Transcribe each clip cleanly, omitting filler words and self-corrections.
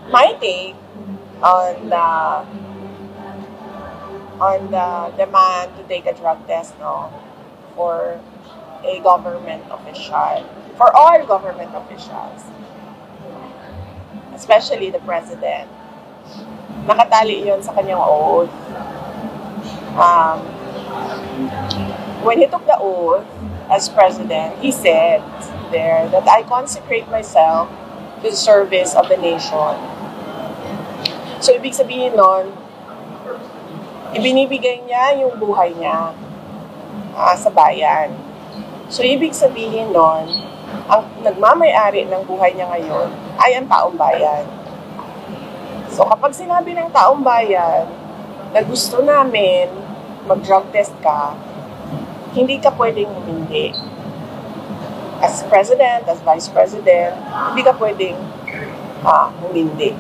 my take on the demand to take a drug test, no, for a government official, for all government officials, especially the president. Nakatali yun sa kanyang oath. When he took the oath as president, he said there that I consecrate myself to the service of the nation. So, ibig sabihin nun, ibinibigay niya yung buhay niya sa bayan. So, ibig sabihin nun, ang nagmamay-ari ng buhay niya ngayon ay ang taong bayan. So, kapag sinabi ng taong bayan na gusto namin mag-drug test ka, hindi ka pwedeng humindi. As president, as vice president, hindi ka pwedeng humindi.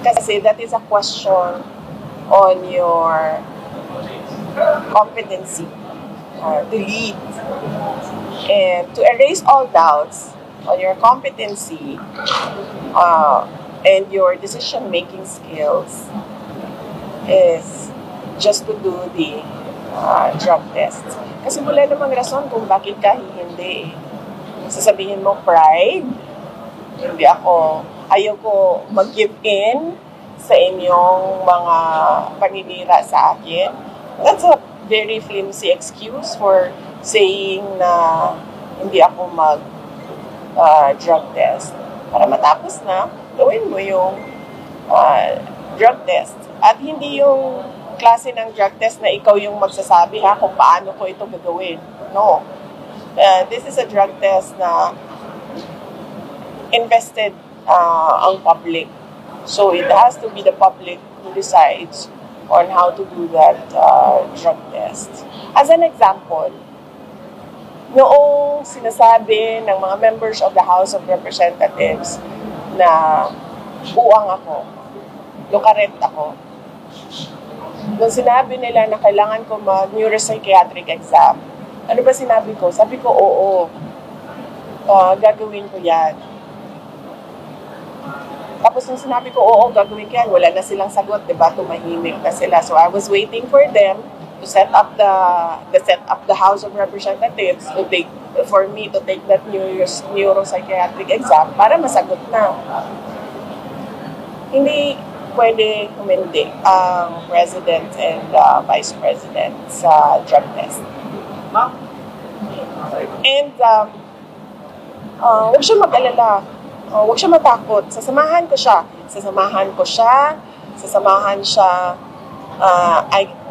Kasi that is a question on your competency to lead. And to erase all doubts on your competency and your decision-making skills is just to do the drug test. Kasi wala namang rason kung bakit ka hindi. Sasabihin mo, pride, ayaw ko mag-give in sa inyong mga paninira sa akin. That's a very flimsy excuse for saying na hindi ako mag-drug test. Para matapos na, gawin mo yung drug test. At hindi yung klase ng drug test na ikaw yung magsasabi kung paano ko ito gagawin. No. This is a drug test na invested ang public. So it has to be the public who decides on how to do that drug test. As an example, noong sinasabi ng mga members of the House of Representatives na buwang ako, lukaret ako, nung sinabi nila na kailangan ko mag-neuropsychiatric exam, ano ba sinabi ko? Sabi ko, oo, gagawin ko yan. Tapos nung sinabi ko, oo, gagawin ko yan, wala na silang sagot, diba? Tumahimik na sila. So I was waiting for them to set up the House of Representatives for me to take that neuropsychiatric exam para masagot na. Hindi pwede humindi ang President and Vice President sa drug test. And huwag siya mag-alala. Huwag siya matakot. Sasamahan ko siya.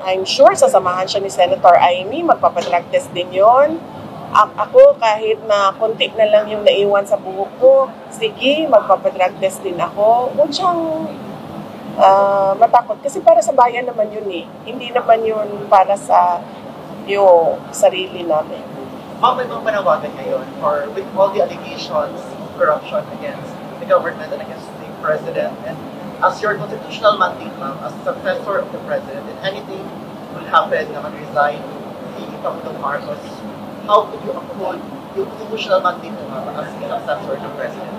I'm sure sasamahan siya ni Senator Amy. Magpapadrag test din yun. Ako, kahit na konti na lang yung naiwan sa buhok ko, sige, magpapadrag test din ako. Huwag siyang matakot. Kasi para sa bayan naman yun eh. Hindi naman yun para sa yung sarili namin. Ma'am, may mga panawagan ngayon or with all the allegations, corruption against the government and against the president, and as your constitutional mandate, ma'am, as successor of the president, if anything will happen na mag-resign si Pangulong Marcos, how could you uphold yung constitutional mandate mo, ma'am, as the successor of the president?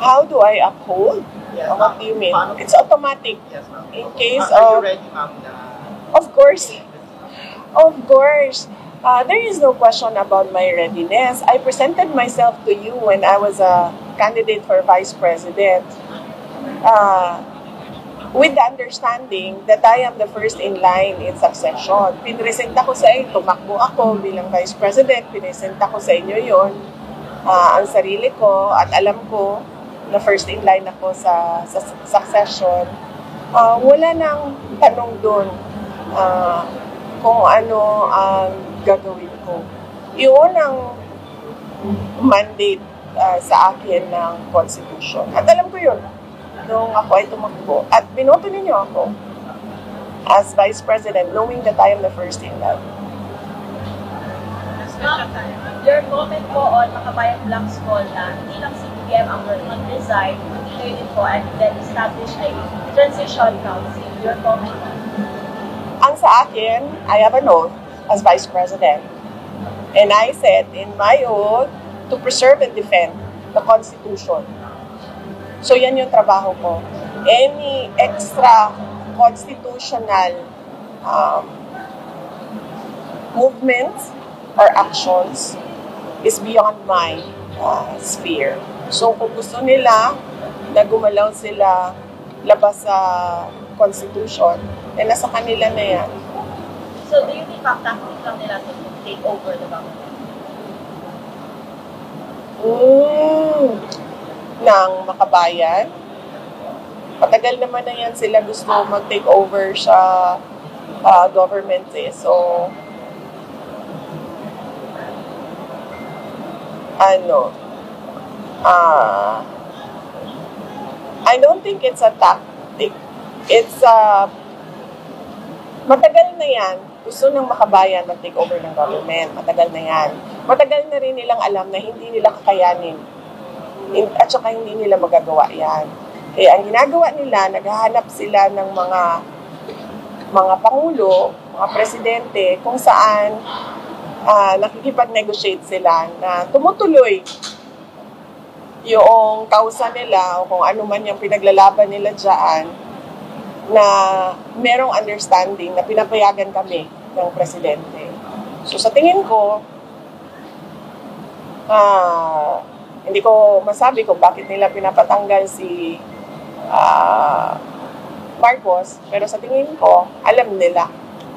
How do I uphold? Yes, what do you mean? It's automatic. Yes, ma'am. In case are you ready, ma'am, na... Of course. There is no question about my readiness. I presented myself to you when I was a candidate for Vice President with the understanding that I am the first in line in succession. Pinresenta ko sa inyo, tumakbo ako bilang Vice President, pinresenta ko sa inyo yun, ang sarili ko, at alam ko na first in line ako sa succession. Wala nang tanong doon kung ano ang gagawin ko. Yun ang mandate sa akin ng Constitution. At alam ko yun nung ako ay tumakbo. At binoto ninyo ako as Vice President knowing that I am the first in line. Your comment po on Makabayan Black's call na hindi lang si BBM ang mag-resign, hindi kayo din po and then establish a transition council. Your comment? Ang sa akin, I have an oath as Vice President. And I said in my oath to preserve and defend the Constitution. So yan yung trabaho ko. Any extra constitutional movements or actions is beyond my sphere. So kung gusto nila na gumalaw sila labas sa Constitution, nasa kanila na yan. So do you think tactic lang nila to take over the government? Ng makabayan. Matagal naman na yan sila gusto mag-take over sa government eh. So, I don't think it's a tactic. It's matagal na yan. Gusto ng makabayan mag-take over ng government. Matagal na yan. Matagal na rin nilang alam na hindi nila kakayanin. At saka hindi nila magagawa yan. Kaya ang ginagawa nila, naghahanap sila ng mga pangulo, mga presidente, kung saan nakikipag-negotiate sila na tumutuloy yung kausa nila o kung ano man yung pinaglalaban nila dyan, na merong understanding na pinapayagan kami ng presidente. So sa tingin ko, hindi ko masabi kung bakit nila pinapatanggal si Marcos, pero sa tingin ko, alam nila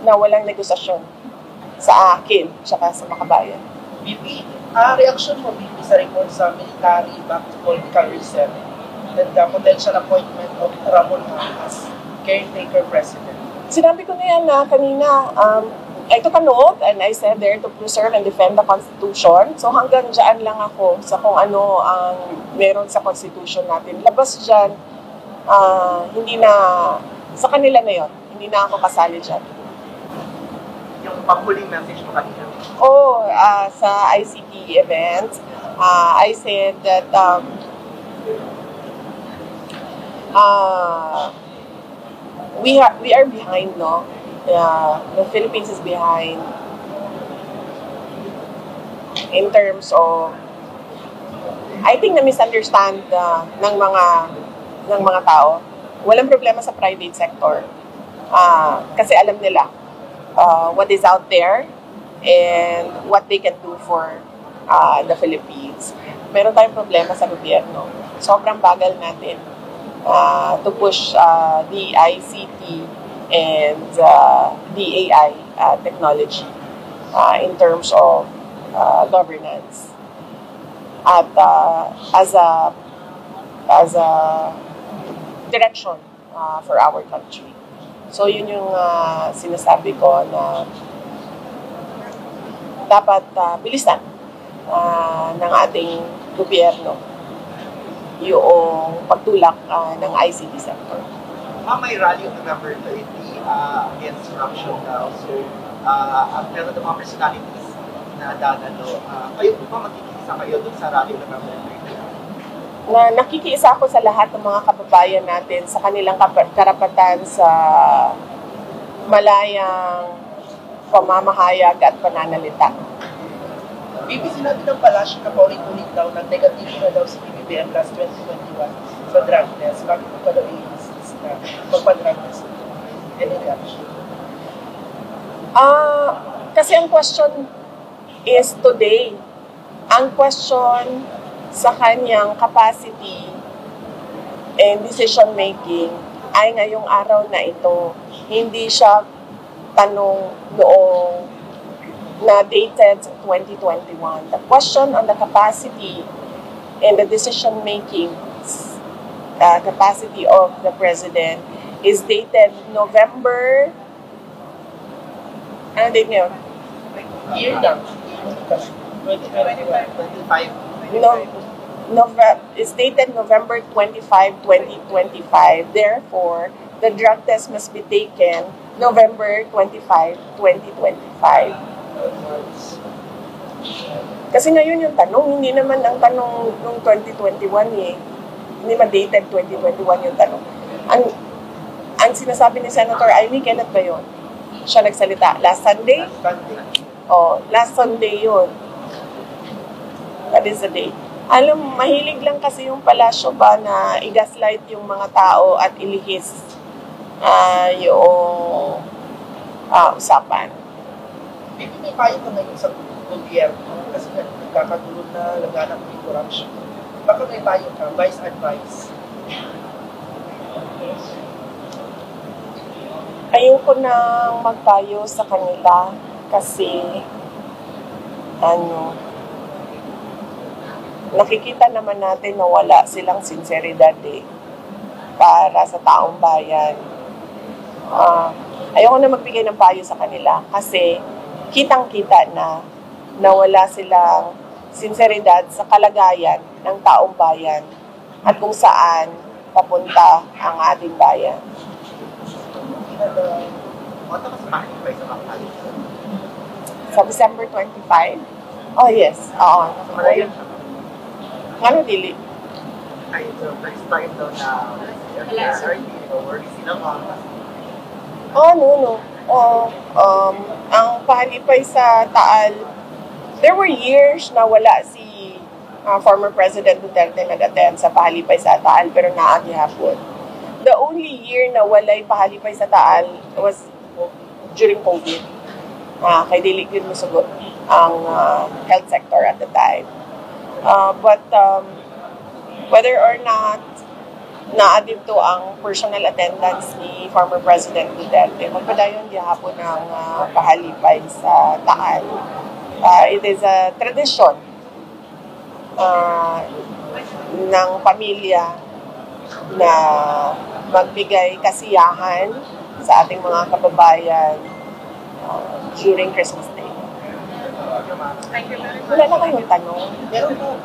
na walang negosasyon sa akin tsaka sa makabayan. BP, reaction mo, BP, sa report sa military-backed political reset and the potential appointment of Ramon as caretaker president? Sinabi ko na yan na kanina, I took a note and I said there to preserve and defend the Constitution. So hanggang dyan lang ako sa kung ano ang meron sa Constitution natin. Labas dyan, hindi na, sa kanila na yon, hindi na ako kasali dyan. Yung panghuling message mo kanina? Sa ICT event, I said that we are behind, no? The Philippines is behind in terms of, I think na misunderstand ng mga tao. Walang problema sa private sector. Kasi alam nila what is out there and what they can do for the Philippines. Meron tayong problema sa gobyerno. Sobrang bagal natin to push the ICT and the AI technology in terms of governance. At as a direction for our country. So yun yung sinasabi ko na dapat bilisan ng ating gobyerno yung pagtulak ng ICT sector. May rally on November 30 against corruption daw. So, meron ng mga personalities na dadalo. Kayo po ba magkikisa kayo dun sa rally on November 30? Nakikiisa ako sa lahat ng mga kababayan natin sa kanilang karapatan sa malayang pamamahayag at pananalita. BP, sinabi ng Palasyo na paulit-ulit daw na negative na daw si BBM last 2021 sa drug test. Bakit po pa daw i-insist na magpa-drug test? Any reaction? Kasi ang question is today. Ang question sa kanyang capacity and decision making ay ngayong araw na ito. Hindi siya tanong noong na dated 2021. The question on the capacity and the decision making capacity of the president is dated November. Ano date ngayon? Year lang. 25. It's dated November 25, 2025. Therefore, the drug test must be taken November 25, 2025. Kasi ngayon yung tanong, hindi naman ang tanong nung 2021 eh. Hindi ma-dated 2021 yung tanong. Ang sinasabi ni Senator Amy, kailan ba yun? Siya nagsalita. Last Sunday? Last Sunday yun. That is the date. Alam, mahilig lang kasi yung palasyo ba na i-gaslight yung mga tao at ilihis yung usapan. Maybe may payo ka ngayon sa gobyerno kasi nagkakagulo na laganap ng corruption. Baka may payo ka, vice advice. Ayoko nang magpayo sa kanila kasi nakikita naman natin na wala silang sinseridad para sa taong bayan. Ayoko na magbigay ng payo sa kanila kasi kitang-kita na wala silang sinseridad sa kalagayan ng taong bayan at kung saan papunta ang ating bayan. Ano mas makikipay sa mga coalition? Sa December 25? Oh yes, oo. Malayan siya. Ano dili? Ay, so first time daw na RD, or sila mga. No. Ang pahalipay sa Taal, there were years na wala si former President Duterte nag-attend sa pahalipay sa Taal pero naagihapon. The only year na walay pahalipay sa Taal was during COVID. Kay dili yun musugot ang health sector at the time. But whether or not naadib to ang personal attendance ni former President Duterte, magpadayon gihapon ng pahalipay sa Taal. It is a tradition ng pamilya na magbigay kasiyahan sa ating mga kababayan during Christmas Day. Wala na kayong tanong. Meron po,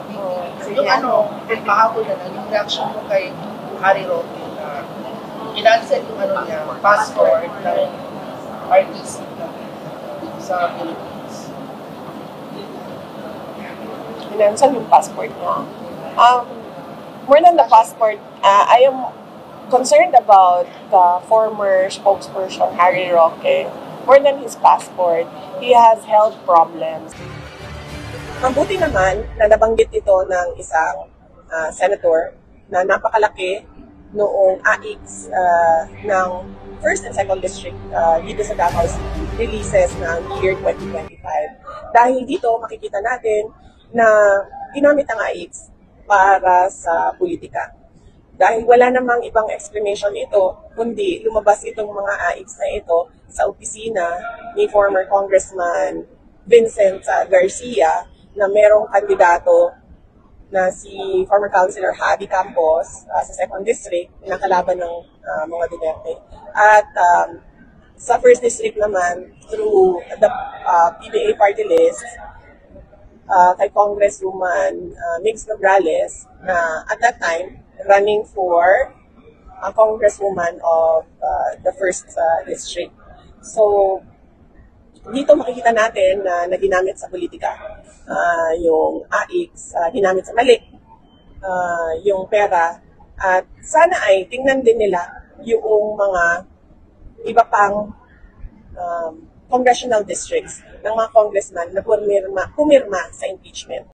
yung kahapon na yung reaction mo kay Harry Roque na kinancel yung niya, passport ng RTC sa Philippines. Kinancel yung passport niya. More than the passport, I am concerned about the former spokesperson, Harry Roque. More than his passport, he has health problems. Mabuti naman na nabanggit ito ng isang senator na napakalaki noong AIX ng 1st and 2nd District dito sa Davao City, releases ng year 2025. Dahil dito makikita natin na ginamit ang AIX para sa politika. Dahil wala namang ibang explanation ito, kundi lumabas itong mga AIX na ito sa opisina ni former Congressman Vincent Garcia na merong kandidato na si former Councilor Javi Campos sa 2nd District na kalaban ng mga Duterte. At sa 1st District naman, through the PBA party list, kay Congresswoman Migs Nograles na at that time running for a congresswoman of the 1st District. So, dito makikita natin na ginamit sa politika yung AIX, ginamit sa mali yung pera at sana ay tingnan din nila yung mga iba pang congressional districts ng mga congressman na pumirma sa impeachment.